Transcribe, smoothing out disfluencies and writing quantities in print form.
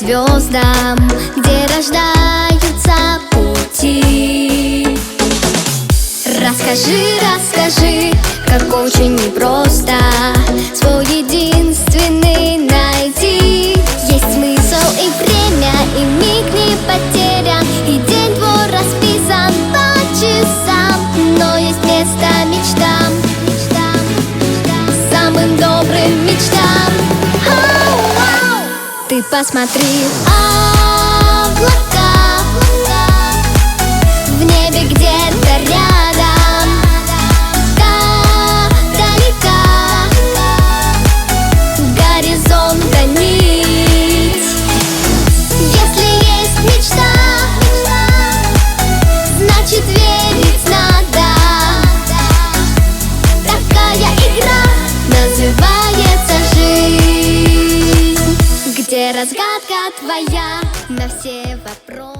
звездам, где рождаются пути. Расскажи, расскажи, как очень непросто свой единственный найти. Есть смысл и время, и миг не потерян, и день твой расписан по часам. Но есть место мечтам, самым добрым мечтам. Ты посмотри, облака в небе где-то рядом, так далека горизонта нить. Если есть мечта, значит верить надо. Такая игра называется жизнь, где разгадка твоя на все вопросы.